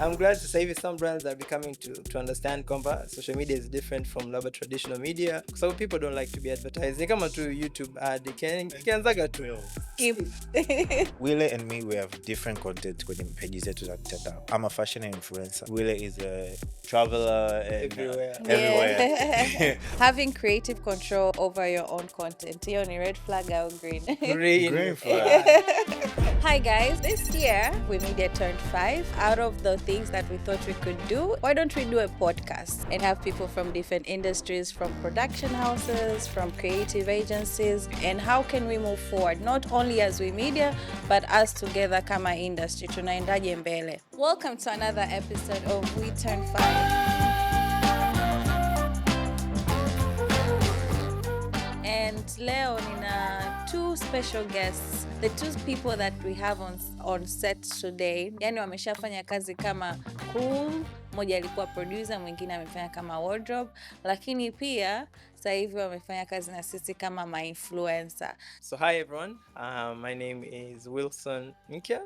I'm glad to say some brands are becoming to understand kwamba social media is different from labda traditional media, kwa sababu people don't like to be advertising kama tu YouTube ad ikianzaga tu Skip. Wile and me, we have different content kwenye pages zetu za mtandao. I'm a fashion influencer. Wile is a traveler and everywhere. everywhere. Having creative control over your own content. Hiyo ni red flag au green? Green flag. Hi guys, this year WeMedia turned 5. Out of the things that we thought we could do, why don't we do a podcast and have people from different industries, from production houses, from creative agencies, and how can we move forward, not only as WeMedia, but us together kama industry, tunaendaje mbele. Welcome to another episode of We Turn 5. And leo nina two special guests, the two people that we have on set today. Yani wameshafanya kazi kama crew, mmoja alikuwa producer, mwingine amefanya kama wardrobe, lakini pia sasa hivi wamefanya kazi na sisi kama ma influencer. So hi everyone, my name is Wilson Nkya.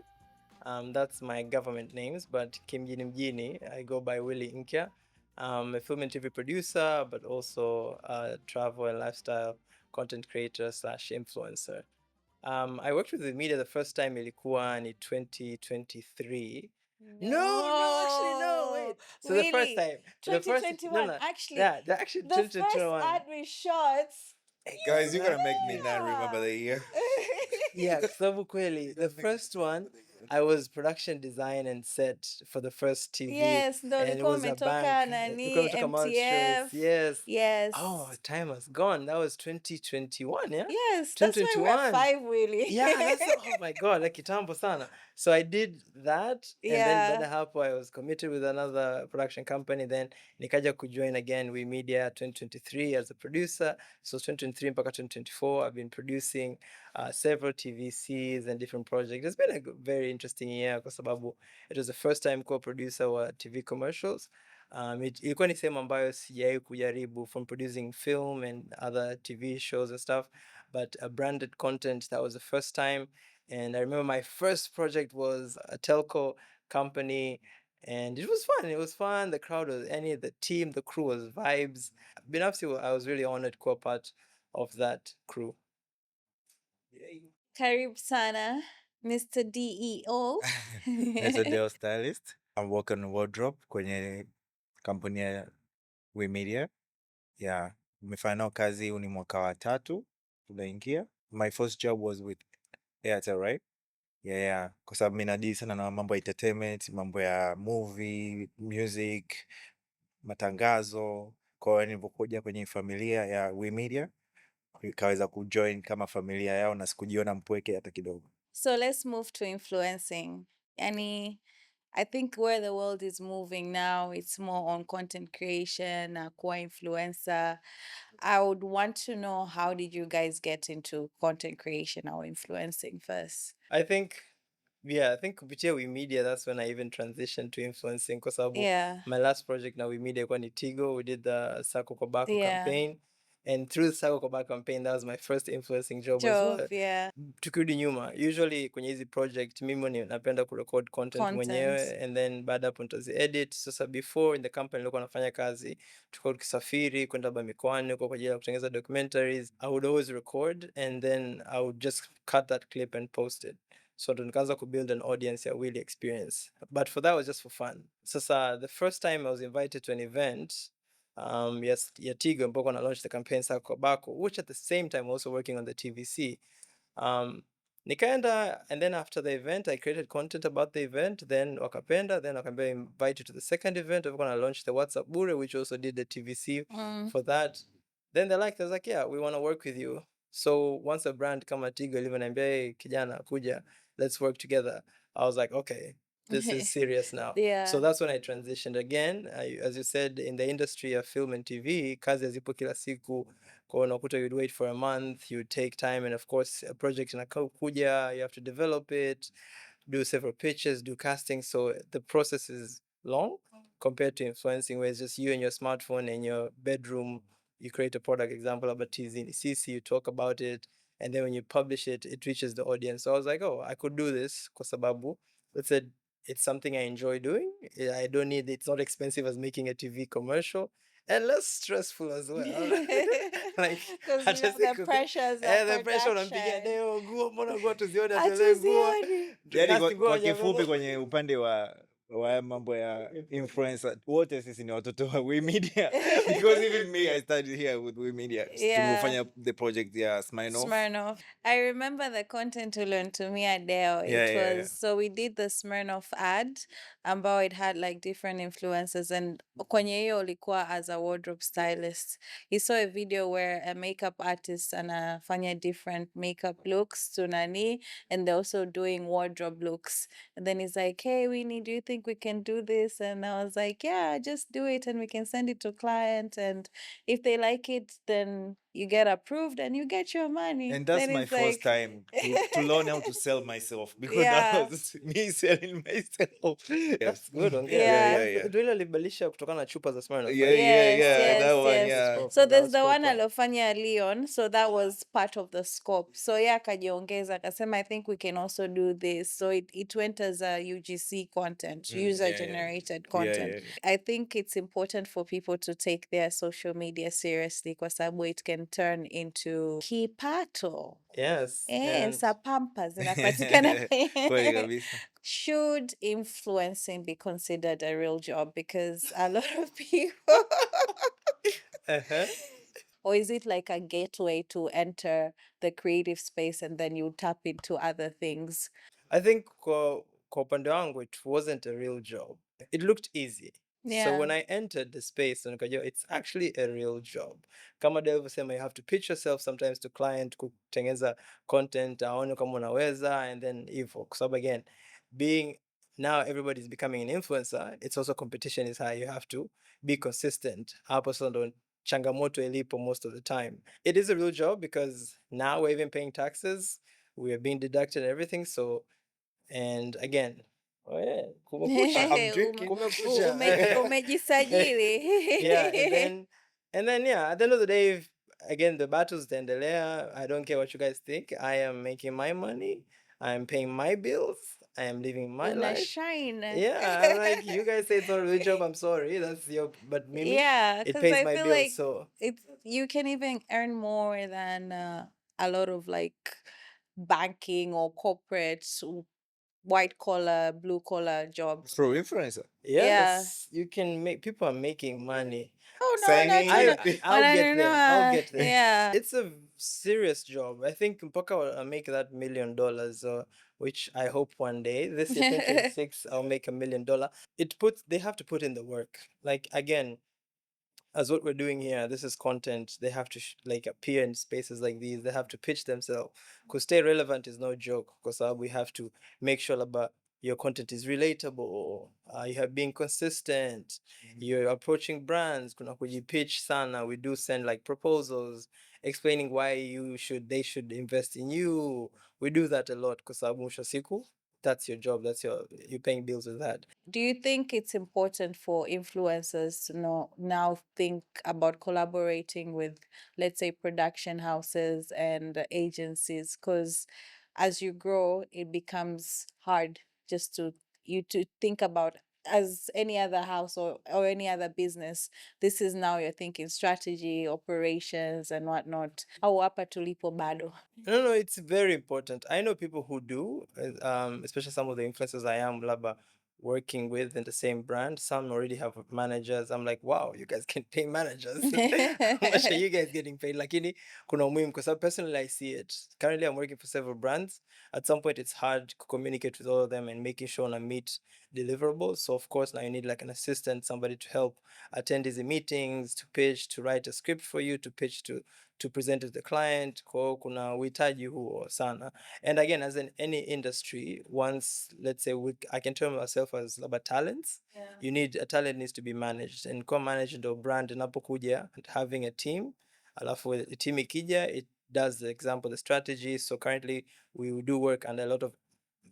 That's my government names, but kimjini mjini, I go by Willie Nkya. I'm a film and TV producer, but also a travel and lifestyle content creator / influencer. I worked with WeMedia the first time ilikuwa ni 2023. No, wait. So really? the first time. 2021, actually. The 2021. first ad we shot. Guys, you're gonna make me not remember the year. Yeah, kwa sababu kweli, the first one, I was production design and set for the first TV. Yes, ndo and it ulikuwa was a umetoka bank. nani, Ulikuwa umetoka Monstrous, MTF. yes. Yes. Oh, time has gone. That was 2021, yeah? Yes, that's why we're 5, really. Yeah, oh my God, like kitambo sana. So I did that, and then baada hapo I was committed with another production company. Then nikaja kujoin again WeMedia 2023 as a producer. So 2023 mpaka 2024, I've been producing several TVCs and different projects. It's been a very interesting year kwa sababu it was the first time co-producer wa TV commercials. Ilikuwa ni sehemu ambayo sijawahi kujaribu, from producing film and other TV shows and stuff, but a branded content, that was the first time. And I remember my first project was a telco company, and it was fun. The crowd was the team, the crew was vibes. Binafsi, I was really honored to be a part of that crew. Karibu sana, Mr. DEO. As a Dell stylist, I'm working on wardrobe kwenye kampuni ya WeMedia. Yeah, nimefanya nao kazi, huu ni mwaka wa 3 tunaingia. My first job was with Airtel, right? Yeah. Kwa sababu mimi nadili sana na mambo ya entertainment, mambo ya movie, music, matangazo. Kwa hiyo nilipokuja kwenye familia ya WeMedia, nikaweza kujoin kama familia yao na sikujiona mpweke hata kidogo. So let's move to influencing. Yani, I think where the world is moving now, it's more on content creation, kuwa influencer. I would want to know, how did you guys get into content creation or influencing first? I think kupitia WeMedia, that's when I even transitioned to influencing kwa sababu my last project na WeMedia ilikuwa ni Tigo. We did the Sako Kobako campaign, and through the Sako Kobako campaign, that was my first influencing job as well. Yeah. Tukirudi nyuma, usually kwenye hizi project mimi napenda kurecord content mwenyewe, and then baada hapo nitazi edit. Sasa before in the company nilikuwa nafanya kazi, tulikuwa tukisafiri kwenda mikoani kwa ajili ya kutengeneza documentaries. I would always record and then I would just cut that clip and post it. So nikaanza build an audience ya Willy experience. But for that was just for fun. Sasa the first time I was invited to an event, yes, ya Tigo, ambako na launch the campaign Sako Kobako, which at the same time also working on the TVC. Nikaenda, and then after the event I created content about the event, then wakapenda, then wakambia invite you to the second event. We're gonna launch the WhatsApp Bure, which also did the TVC for that. Then they liked, I was like, yeah, we want to work with you. So once a brand kama Tigo ilivoniambia, hey, kijana kuja, let's work together, I was like, okay, this is serious now. So that's when I transitioned again. As you said, in the industry of film and TV, kazi hazipo kila siku. Kwa unakuta you'd wait for a month, you'd take time, and of course a project inakuja, you have to develop it, do several pitches, do casting. So the process is long compared to influencing, where it's just you and your smartphone in your bedroom. You create a product, example about TZ, you talk about it, and then when you publish it, it reaches the audience. So I was like, oh, I could do this kwa sababu, let's say it's something I enjoy doing. I don't need, it's not expensive as making a TV commercial, and less stressful as well. Like, Because hata the siku pressures of the pressure unampigia production. deo nguo, mbona nguo tuzione, atuelewe nguo, Hatuzioni. Yani casting nguo kwa kifupi hajavaa. kwenye upande wa mambo ya influencer wote sisi ni watoto wa We Media because even me I started here with We Media. Yeah. Tumefanya the project ya Smirnoff. Smirnoff. I remember the content you learned to me at Dell. Yeah, It yeah, was yeah. so we did the Smirnoff ad, ambao it had like different influences, and kwenye hiyo ulikuwa as a wardrobe stylist. He saw a video where a makeup artist anafanya different makeup looks to nani, and they're also doing wardrobe looks. And then he's like, "Hey, Winnie, do you think we can do this?" And I was like, "Yeah, just do it, and we can send it to client, and if they like it, then you get approved and you get your money." And that's Then my it's first like, time to learn how to sell myself because Yeah. that was me selling myself. That's good. Ongea. Yeah. Ndio ile alibadilisha kutokana na chupa za Smirnoff, Yeah, right? yeah, Yes, yeah, that one, yes. yeah. Proper, So that there's was the one proper. alofanya Leon, so that was part of the scope. So yeah, akajiongeza akasema, I think we can also do this. So it went as a UGC content, user Yeah, yeah. generated Yeah, content. yeah, yeah. I think it's important for people to take their social media seriously kwa sababu it can turn into kipato. Yes. Sa pampa zinapatikana Kweli kabisa. Should influencing be considered a real job? Because a lot of people, Uh-huh. or is it like a gateway to enter the creative space and then you tap into other things? I think kwa upande wangu it wasn't a real job. It looked easy. So when I entered the space, nikajua it's actually a real job. Kama Dave sema, you have to pitch yourself sometimes to client, kutengeneza content, aone kama unaweza, and then hivyo. Kwa sababu again, being now everybody's becoming an influencer, it's also competition is high. You have to be consistent. Hapo sasa ndo changamoto ilipo most of the time. It is a real job because now we're even paying taxes. We are being deducted and everything. So, and again, oh yeah, kumekucha. I'm drinking. Kumekucha. Umejisajili. Yeah, and then yeah, at the end of the day, again, the battle's endelea. I don't care what you guys think. I am making my money. I am paying my bills. I am living my life. Shine. Yeah, I'm like, you guys say it's not a real job. I'm sorry. That's your, but Mimi, Yeah, it because pays I my feel bills. like So you can even earn more than a lot of like banking or corporate white collar, blue collar jobs. Through influencer. yes, you can make, people are making money. Oh no, Signing I'll get there. I'll get there. Yeah. It's a serious job. I think mpaka I make that $1 million, which I hope one day, this year 2026, I'll make $1 million. They have to put in the work. Like again, as what we're doing here, this is content. They have to like appear in spaces like these. They have to pitch themselves. Because stay relevant is no joke. Because we have to make sure about your content is relatable. You have been consistent. You're approaching brands. Kuna kujipitch sana. We do send like proposals explaining why they should invest in you. We do that a lot. Because mwisho wa siku, that's your job. You're paying bills with that. Do you think it's important for influencers to now think about collaborating with, let's say, production houses and agencies? Because as you grow, it becomes hard just to think about, as any other house or any other business. This is now you're thinking strategy, operations, and whatnot. Au hapa tulipo bado. No, it's very important. I know people who do, especially some of the influencers I am labda working with in the same brand. Some already have managers. I'm like, wow, you guys can pay managers. How much are you guys getting paid? Lakini kuna umuhimu because personally I see it. Currently I'm working for several brands. At some point it's hard to communicate with all of them and making sure I meet deliverables. So of course now you need like an assistant, somebody to help attend these meetings, to pitch, to write a script for you, to pitch, to present to the client. Kwa kuna uhitaji huo sana. And again, as in any industry, once, let's say, I can term myself as about talents. You need, a talent needs to be managed. And kwa manage ndo brand inapokuja, having a team. Alafu a team ikija, it does, the example, the strategy. So currently, we do work under a lot of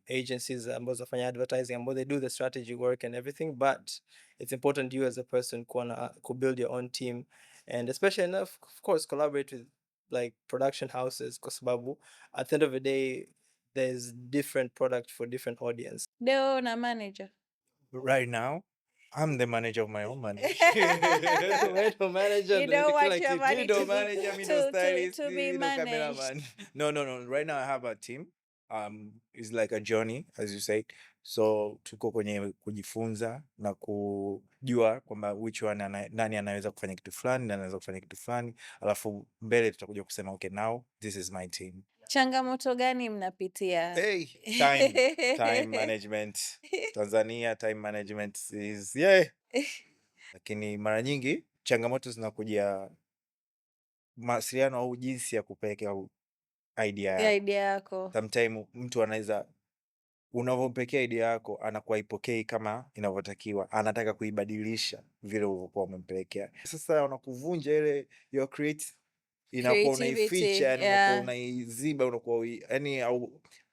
agencies ambazo zafanya advertising ambao they do the strategy work and everything, but it's important you as a person could build your own team, and especially enough, of course, collaborate with like production houses kwa sababu at the end of the day there's different product for different audience. Deo na manager. Right now, I'm the manager of my own manager. Wewe ndo manager, You ndo don't kila want your kitu. Me money no to be manager, me no stylist, to be me no managed. cameraman. No. Right now I have a team. It's like a journey, as you said. So tuko kwenye kujifunza na kujua kwamba which one nani anaweza kufanya kitu fulani, nani anaweza kufanya kitu fulani. Alafu mbele tutakuja kusema okay, now this is my team. Changamoto gani mnapitia? Hey, time management. Tanzania time management is lakini mara nyingi changamoto zinakuja mawasiliano au jinsi ya kupeleka idea yako. Idea yako. Sometime mtu anaweza unavyompekea idea yako anakuwa ipokei kama inavyotakiwa, anataka kuibadilisha vile ulivyokuwa umempelekea. Sasa unakuvunja ile your inakuwa unaificha, yani unakuwa unaiziba, unakuwa yani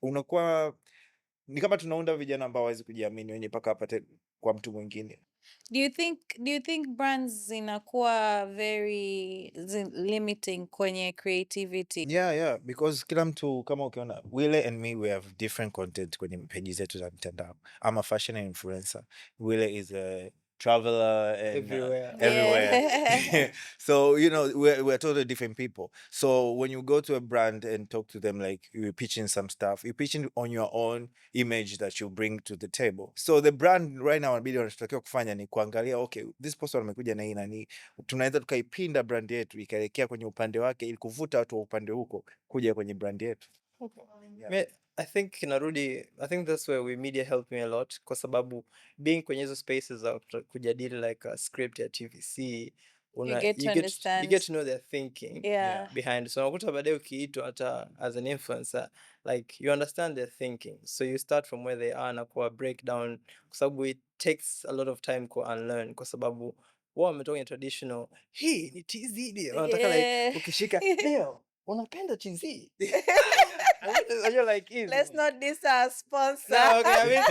unakuwa ni kama tunaunda vijana ambao hawezi kujiamini wenye mpaka apate kwa mtu mwingine. Do you think brands zinakuwa very limiting kwenye creativity? Yeah, because kila mtu kama ukiona Wile and me, we have different content kwenye pages zetu za mtandao. I'm a fashion influencer. Wile is a traveler and everywhere. So we're totally different people. So when you go to a brand and talk to them, like you're pitching some stuff, you're pitching on your own image that you bring to the table. So the brand right now inabidi wanachotakiwa kufanya ni kuangalia okay, this person amekuja na hii na hii, tunaweza tukaipinda brand yetu ikaelekea kwenye upande wake ili kuvuta watu wa upande huko kuja kwenye brand yetu. Okay. Yeah. I think that's where we media helped me a lot, kwa sababu being kwenye hizo spaces za kujadili like a script ya TVC, you get to know their thinking behind. So unakuta baadaye ukiitwa hata as an influencer, like you understand their thinking, so you start from where they are na kuwa breakdown, kwa sababu it takes a lot of time ku unlearn, kwa sababu wao wametoka kwenye traditional, hii ni TZ, wanataka like ukishika leo unapenda TZ. You're like, easy. Let's not diss our sponsor. No, okay, I mean,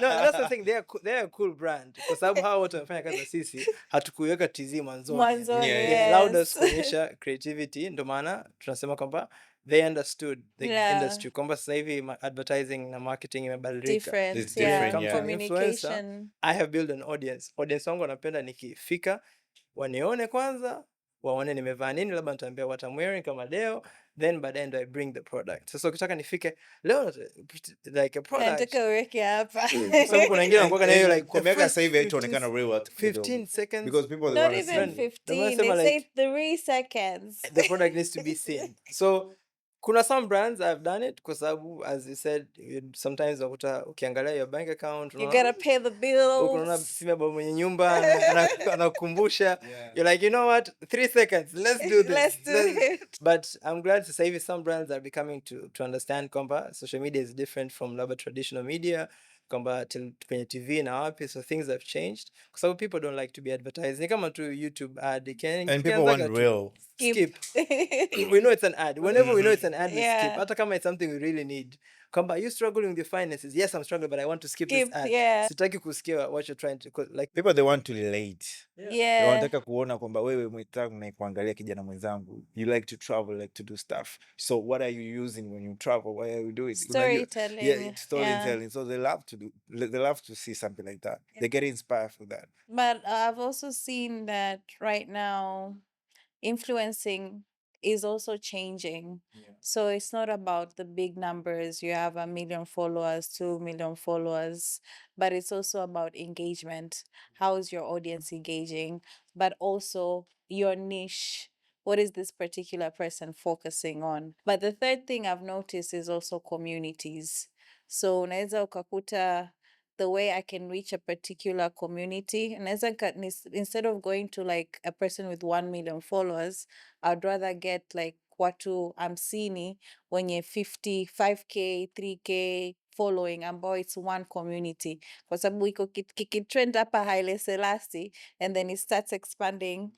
no, that's the thing. They're a cool brand. Kwa sababu hawa wote wamefanya kazi na sisi, hatukuiweka TZ mwanzoni. They allowed us kuonyesha creativity, ndo maana tunasema kwamba they understood the industry. Kwamba sasa hivi advertising na marketing imebadilika. Different, communication. I have built an audience. Audience wangu wanapenda nikifika wanione kwanza, waone nimevaa nini, labda nitaambia what I'm wearing kama leo, then by the end I bring the product. Sasa ukitaka nifike leo like a product, nataka uweke hapa. Sababu kuna wengine wanakuwa na hiyo like kwa miaka sasa hivi itaonekana real 15 seconds, because people not even 15, they say 3 seconds. The product needs to be seen. So kuna some brands I've done it kwa sababu as you said, sometimes ukiangalia your bank account, you gotta pay the bills. Unaona simu baba mwenye nyumba anakukumbusha, you're like, you know what, 3 seconds, let's do this. Let's do it. But I'm glad to say some brands are becoming to understand kwamba social media is different from traditional media, kwamba kwenye TV na wapi, so things have changed kwa sababu people don't like to be advertised. Ni kama tu YouTube ad, and people want real. Skip. We know it's an ad. Whenever we know it's an ad, we skip. Hata kama it's something we really need. Kwamba, are you struggling with your finances? Yes, I'm struggling, but I want to skip this ad. Sitaki kusikia what you're trying to, like people, they want to relate. Wanataka kuona kwamba wewe mwenzangu na kuangalia kijana mwenzangu, you like to travel, like to do stuff. So what are you using when you travel? What are you doing? Storytelling. Storytelling. So they love to see something like that. They get inspired for that. But I've also seen that right now influencing is also changing. So it's not about the big numbers. You have 1 million followers, 2 million followers, but it's also about engagement. How is your audience engaging? But also your niche. What is this particular person focusing on? But the third thing I've noticed is also communities. So unaweza ukakuta the way I can reach a particular community. Instead of going to like a person with 1 million followers, I'd rather get like watu hamsini wenye 5K, 3K following ambao it's one community. Kwa sababu iko kikitrend hapa Haile Selassie and then it starts expanding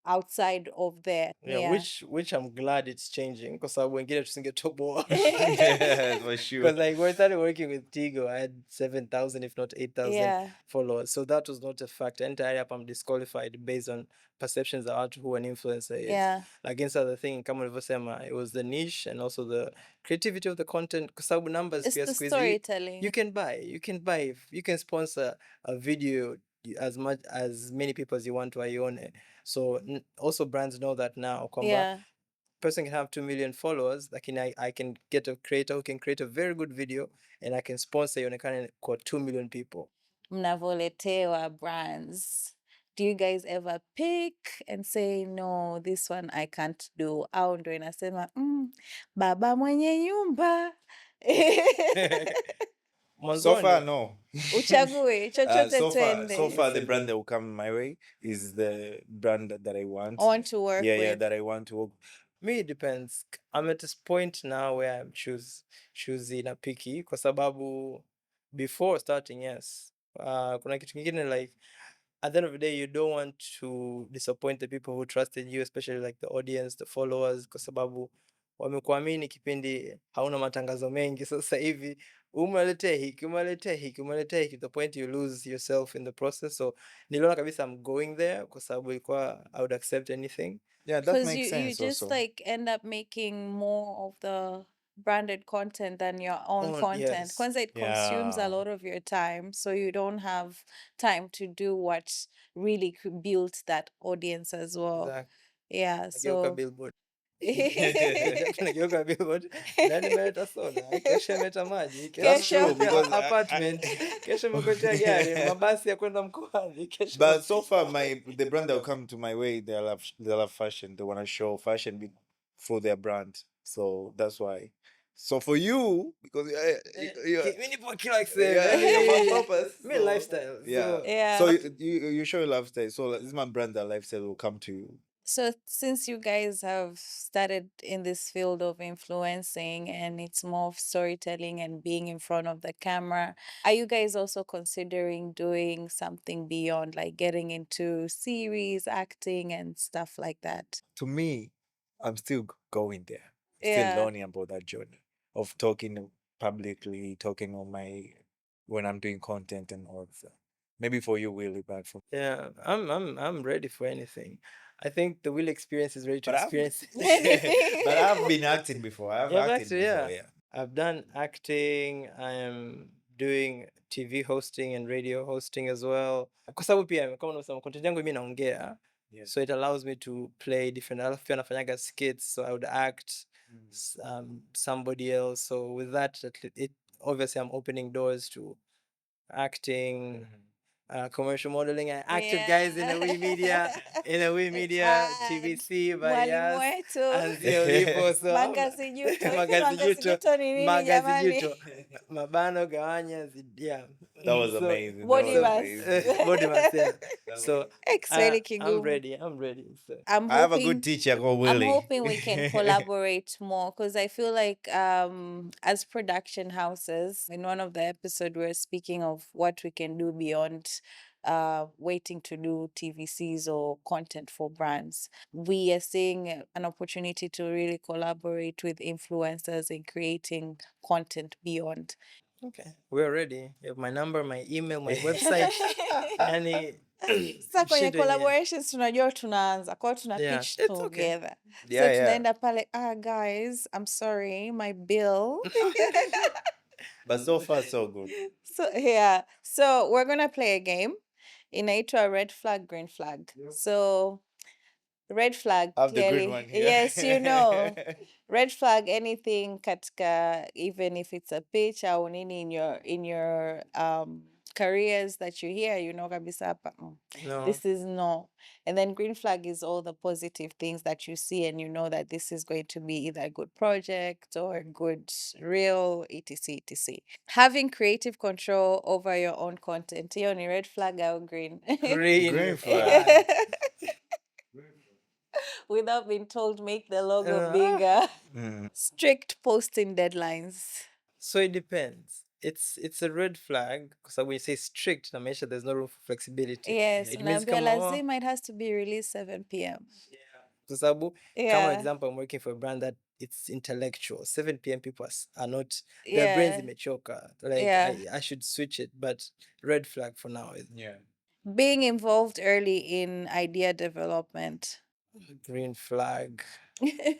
outside of there. Yeah, which I'm glad it's changing kwa sababu wengine tusingetoboa. Yeah, for sure. Because like when I started working with Tigo, I had 7,000 if not 8,000 Yeah. followers. So that was not a factor. Entire up I'm disqualified based on perceptions of who an influencer is. Yeah. Like inside the thing, kama ulivyosema, it was the niche and also the creativity of the content. Kwa sababu numbers It's pia the siku hizi, storytelling. you can buy, you can sponsor a video as much as many people as you want waione. So also brands know that now kwamba Yeah. person can have 2 million followers, lakini I can get a creator who can create a very good video and I can sponsor ionekane kwa 2 million people. Mnavoletewa brands. Do you guys ever pick and say, no, this one I can't do? Au ndo inasema, baba mwenye nyumba. So far, Mwanzoni, no. Uchague, chochote twende. So far, the brand that will come my way is the brand that I want. I want to work Yeah, with. that I want to work. me it depends. I'm at this point now where I'm choosy na picky kwa sababu before starting, yes. Kuna kitu kingine like at the end of the day you don't want to disappoint the people who trusted you, especially like the audience, the followers, kwa sababu wamekuamini kipindi hauna matangazo mengi. Sasa hivi umeletea hiki to the point you lose yourself in the process. So niliona kabisa I'm going there kwa sababu ilikuwa I would accept anything. Yeah, that Because makes you sense just also. like end up making more of the branded content than your own content. Yes. Kwanza it consumes a Yeah. lot of your time, so you don't have time to do what really built that audience as well. Exactly. Yeah, Nageuka so billboard. Nageuka billboard. Nani meleta soda? Kesho meleta maji. That's Kesho true, because meleta apartment. Kesho mekotea gari, mabasi ya kwenda mkoani. Kesho But so far, the brand that will come to my way, they love fashion. They want to show fashion for their brand. So that's why. So for you, because mimi nipo kila yeah, you're on purpose. Me lifestyle. Yeah. So, yeah. So you show your lifestyle. So this is my brand that lifestyle will come to you. So since you guys have started in this field of influencing and it's more of storytelling and being in front of the camera, are you guys also considering doing something beyond, like getting into series, acting and stuff like that? To me, I'm still going there. Yeah. Still learning about that journey of talking publicly, talking on when I'm doing content and all of that. Maybe for you, really, but for yeah, I'm ready for anything. I think the Will experience is ready to But I've- experience Anything. but I've been acting before. I've Yeah, acted actually, before, yeah. I've done acting. I am doing TV hosting and radio hosting as well. Kwa sababu pia kama unasema content yangu mimi naongea. Yes. So it allows me to play different. Alafu pia nafanyaga skits, so I would act somebody else. So with that, it obviously I'm opening doors to acting. Commercial modeling. I acted guys in a Wii Media, TVC, but Mwalimu yes, wetu. anzia ulipo, so Magazi juto. Magazi juto. Ni nini Magazi jamani? juto. Mabano gawanya, yeah. That was So, amazing. Body That was mass. amazing. body mass, yeah. So Kiswahili I'm kigumu. ready. So. I'm I have a hoping- good teacher called Willie. I'm hoping we can collaborate more because I feel like as production houses, in one of the episodes we were speaking of what we can do beyond waiting to do TVCs or content for brands. We are seeing an opportunity to really collaborate with influencers in creating content beyond. Okay, we're ready. You have my number, my email, my website. Yani Sasa kwenye shida yenyewe. collaborations tunajua tunaanza kwa hiyo tuna Yeah, pitch it's okay. together. So Yeah, yeah. tunaenda pale, guys, I'm sorry, my bill. But so far, so good. So yeah, so we're gonna play a game. Inaitwa red flag, green flag. So red flag I have the clearly, green one here. yes, you know. Red flag, anything katika, even if it's a pitch or nini in your careers that you hear, you know kabisa hapa, No. this is no. And then green flag is all the positive things that you see and you know that this is going to be either a good project or a good reel, etc, etc. Having creative control over your own content. Hiyo ni red flag or green? Green flag. Without being told, make the logo bigger. Mm. Strict posting deadlines. So it depends. it's a red flag because when you say strict, inamaanisha there's no room for flexibility. Yes, It means unaambia kama lazima it has to be released 7 p.m. kwa sababu kama Yeah. example, I'm working for a brand that it's intellectual. 7 p.m. people are not, their brains Yeah. imechoka. Like Yeah. I should switch it, but red flag for now. Yeah. Being involved early in idea development. Green flag.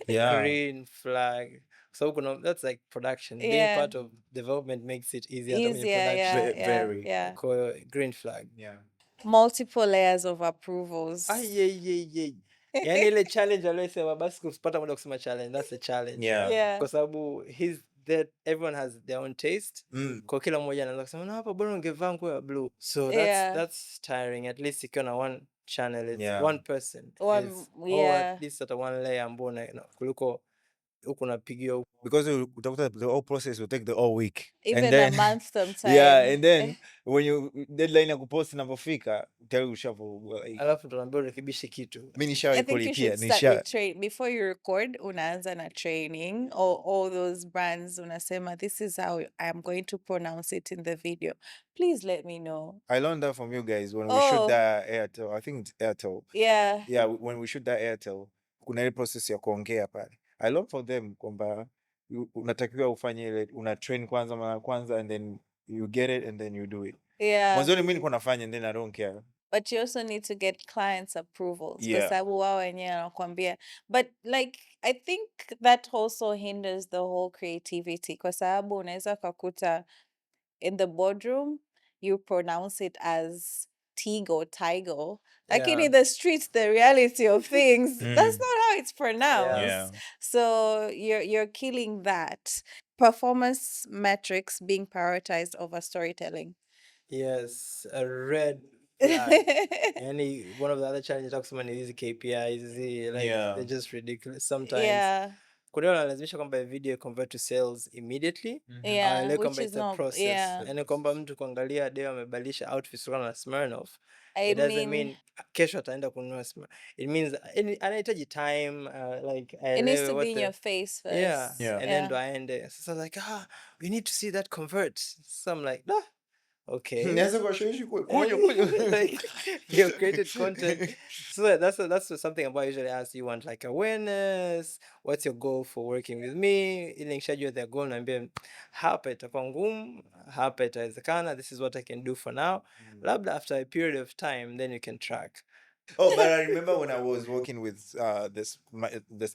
Yeah. Green flag. So that's like production. Being Yeah. part of development makes it easier than when Easier, you're production. yeah, yeah, Very. yeah. Green flag. Yeah. Multiple layers of approvals. Yani ile challenge aliyosema basi kupata muda kusema challenge, that's a challenge. Yeah. Yeah. Kwa sababu everyone has their own taste. Kwa kila mmoja anaweza kusema no, hapa bora ungevaa nguo ya blue. So Yeah. that's tiring. At least ikiwa na one channel, it's Yeah. one person. One, Or yeah. at least at one layer ambao kuliko huku napigiwa huku. Because utakuta the whole process will take the whole week. Even and then, a month sometimes. Yeah, and then when you deadline ya kupost inavyofika tayari ushavu like, Alafu ndo naambiwa urekebishe kitu. mimi I nishawahi think you kulipia should start with train before you record. Unaanza na training all those brands. Unasema this is how I'm going to pronounce it in the video. Please let me know. I learned that from you guys when we shoot that Airtel. I think it's Airtel. Yeah. Yeah, when we shoot that Airtel, kuna ile process ya kuongea pale. I learned from them kwamba unatakiwa ufanye ile una train kwanza mara kwanza and then you get it and then you do it. Yeah. Mwanzoni mimi nilikuwa nafanya and then I don't care. But you also need to get clients' approvals. Yeah. Kwa sababu wao wenyewe wanakuambia. But like I think that also hinders the whole creativity. Kwa sababu unaweza kukuta in the boardroom you pronounce it as Tigo, Tigo. Like in the streets, the reality of things, that's not how it's pronounced. Yeah. So you're killing that. Performance metrics being prioritized over storytelling. Yes, a red flag. And one of the other challenges talks about is KPIs, like they're just ridiculous sometimes. Yeah. Kuna wanalazimisha kwamba video convert to sales immediately. Yeah, Like which is it's a not, process. yeah. Yani kwamba mtu kuangalia deo amebadilisha outfits kutokana na Smirnoff. I It doesn't mean, mean kesho ataenda kununua Smirnoff. It means anahitaji time, like it needs aelewe to what be in your face first. Yeah. And then do aende. So like, we need to see that convert. So I'm like, okay. Naweza kuwashawishi Like you've created content. So that's something about usually ask. You want like awareness. What's your goal for working with me? Ili nikishajua their goal naambia hapa itakuwa ngumu, hapa itawezekana. This is what I can do for now. Labda after a period of time, then you can track. Oh, but I remember when I was working with this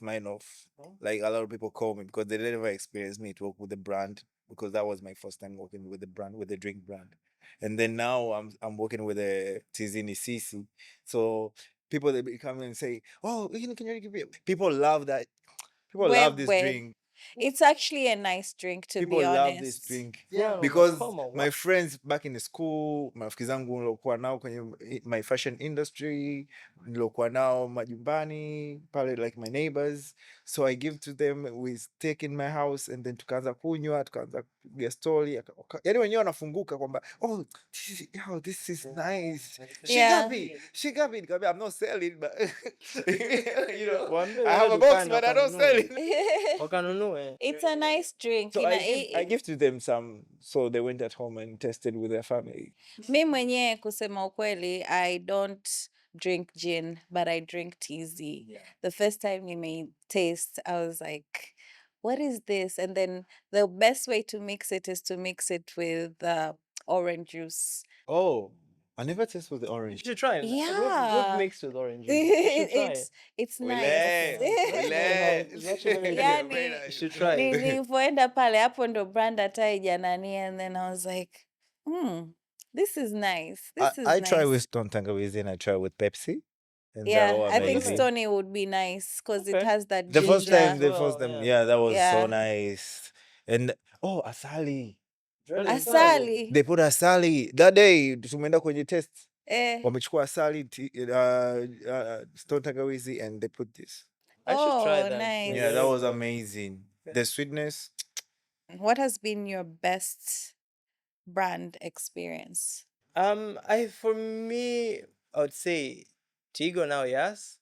Minoff, like a lot of people call me because they never experienced me to work with the brand, because that was my first time working with the brand, with the drink brand. And then now I'm working with a Tizini Sisi. So people, they come and say, oh, can you give me? People love that. People love this drink. It's actually a nice drink, to People be honest. love this drink. Yeah, Because my friends back in the school, marafiki zangu nilokuwa nao kwenye my fashion industry, nilokuwa nao majumbani pale, like my neighbors, so I give to them, we take in my house and then tukaanza kunywa, tukaanza kupiga story, yani wenyewe wanafunguka kwamba oh, this is nice. She got me. I'm not selling, but you know, I have a box, but I don't sell it. Wakanunue. It's a nice drink. So I give to them some, so they went at home and tested with their family. Mi mwenyewe kusema ukweli, I don't drink gin, but I drink TZ. Yeah. The first time you made taste, I was like, what is this? And then the best way to mix it is to mix it with orange juice. Oh, I never tasted with the You orange. should try it. Yeah. Good mix with orange juice. You should try it. It's Wile, nice. It's actually very good. Yani, You should try it. nilivyoenda pale hapo ndo brand hata haijanani, and then I was like, this is nice. This is I nice. try with Stone Tangawizi and I try with Pepsi. And Yeah, they're all I think amazing. Stony would be nice because it Okay. has that The ginger. first time, Well, yeah, that was Yeah. so nice. And oh, asali. Asali. They put asali. That day, tumeenda kwenye test. Eh. Wamechukua asali, Stone Tangawizi, and they put this. I should try Oh, that. nice. Yeah, that was amazing. The sweetness. What has been your best brand experience? For me, I would say Tigo now, yes.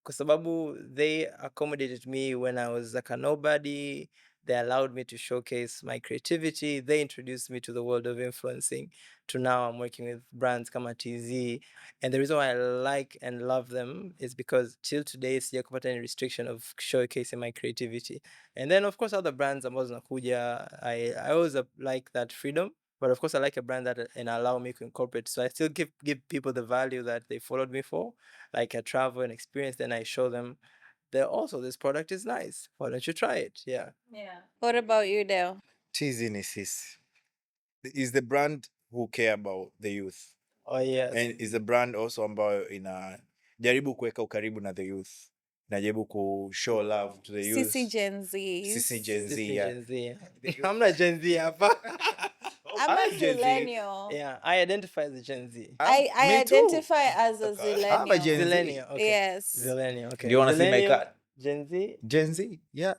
Kwa sababu they accommodated me when I was like a nobody. They allowed me to showcase my creativity. They introduced me to the world of influencing. To now I'm working with brands kama TZ. And the reason why I like and love them is because till today sijakupata any restriction of showcasing my creativity. And then of course other brands ambazo zinakuja, I always like that freedom. But of course I like a brand that and allow me to incorporate. So I still give people the value that they followed me for. Like I travel and experience, then I show them that also this product is nice. Why don't you try it? Yeah. What about you, Dale? Cheesy is the brand who care about the youth. Oh yes. And is a brand also ambayo inajaribu kuweka ukaribu na the youth. Inajaribu ku show love to the youth. Sisi Gen Z. Sisi Gen Z, yeah. Gen Z. I'm not Gen Z hapa. I'm a Zillennial. Yeah, I identify as a Gen Z. I Me too. identify as a Zillennial. I'm a Gen Z. Zillennial, okay. Yes. Zillennial, okay. Do you want to see my Zillennial, card? Gen Z? Gen Z, yeah.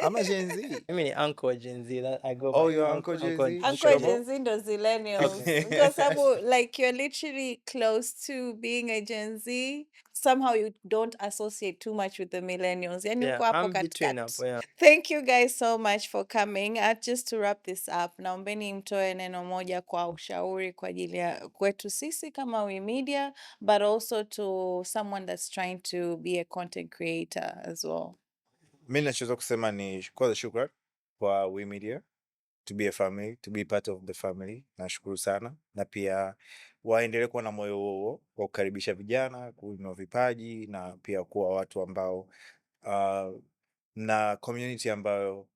I'm a Gen Z. I mean, Uncle Gen Z. That I go. Oh, by you're Uncle Gen Z? Uncle Sure. Gen Z ndo Zillennials. Okay. Because like you're literally close to being a Gen Z. Somehow you don't associate too much with the millennials. Yani Yeah, uko hapo I'm between up. katikati. Yeah. Thank you guys so much for coming. Just to wrap this up, naombeni mtoe neno moja kwa ushauri kwa ajili ya kwetu sisi kama We Media, but also to someone that's trying to be a content creator as well. Mi nachoweza kusema ni kwanza shukran kwa We Media, to be a family, to be part of the family. Nashukuru sana, na pia waendelee kuwa na moyo huo wa kukaribisha vijana, kuinua vipaji, na pia kuwa watu ambao na community ambayo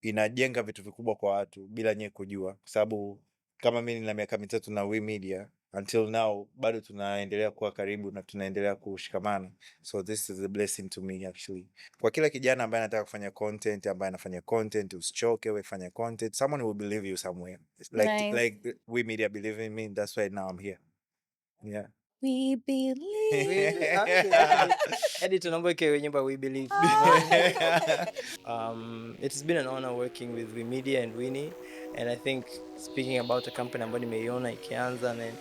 inajenga vitu vikubwa kwa watu bila nyewe kujua, kwa sababu kama mimi nina miaka 3 na We Media, until now bado tunaendelea kuwa karibu na tunaendelea kushikamana. So this is a blessing to me actually. Kwa kila kijana ambaye anataka kufanya content, ambaye anafanya content, usichoke, wewe fanya content. Someone will believe you somewhere. Like We Media believe in me, that's why now I'm here. Yeah. We believe. Editor number we believe. It's been an honor working with We Media and Winnie, and I think speaking about a company ambayo nimeiona ikianza, and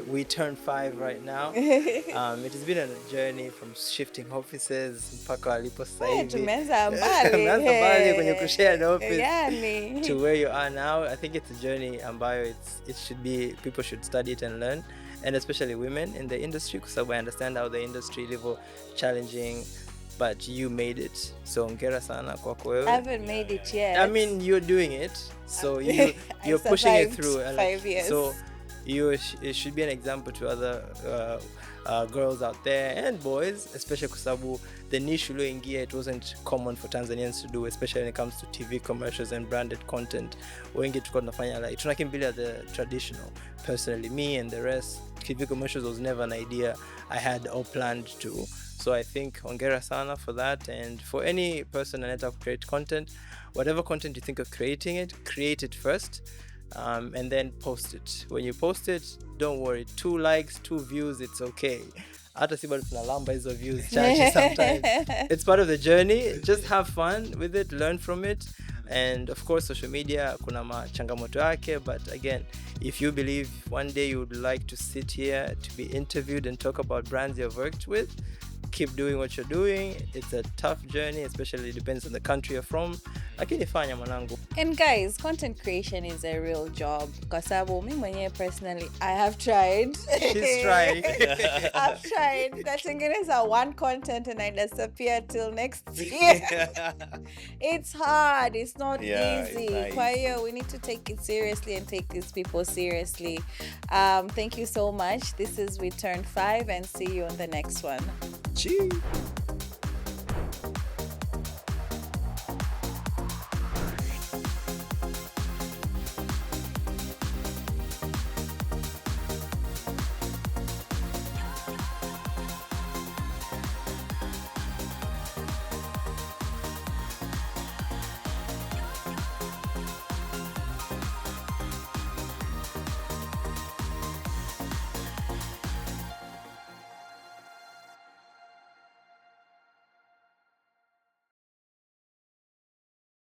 we turned 5 right now. It has been a journey from shifting offices mpaka walipo sasa hivi. Tumeanza mbali kwenye kushare the office yani, to where you are now. I think it's a journey ambayo it should be, people should study it and learn, and especially women in the industry, because I understand how the industry level challenging, but you made it, so hongera sana kwako wewe. I haven't made it yet. I mean, you're doing it, so you're pushing it through. 5 years. So it should be an example to other girls out there and boys, especially kwa sababu the niche ulioingia, it wasn't common for Tanzanians to do, especially when it comes to TV commercials and branded content. Wengi tulikuwa tunafanya like tunakimbilia the traditional. Personally, me and the rest, TV commercials was never an idea I had or planned to. So I think hongera sana for that, and for any person that create content, whatever content you think of creating it, create it first. And then post it. When you post it, don't worry, 2 likes, 2 views, it's okay. Hata si bado tunalamba hizo views chache sometimes. It's part of the journey. Just have fun with it, learn from it. And of course, social media kuna machangamoto yake, but again, if you believe one day you would like to sit here to be interviewed and talk about brands you've worked with, keep doing what you're doing. It's a tough journey, especially depends on the country you're from. Lakini fanya mwanangu. And guys, content creation is a real job. Kwa sababu mimi mwenyewe personally, I have tried. She's trying. I've tried. Natengeneza one content and I disappear till next year. It's hard. It's not easy. Nice. Kwa hiyo, we need to take it seriously and take these people seriously. Thank you so much. This is We Turned 5, and see you on the next one. Cheers.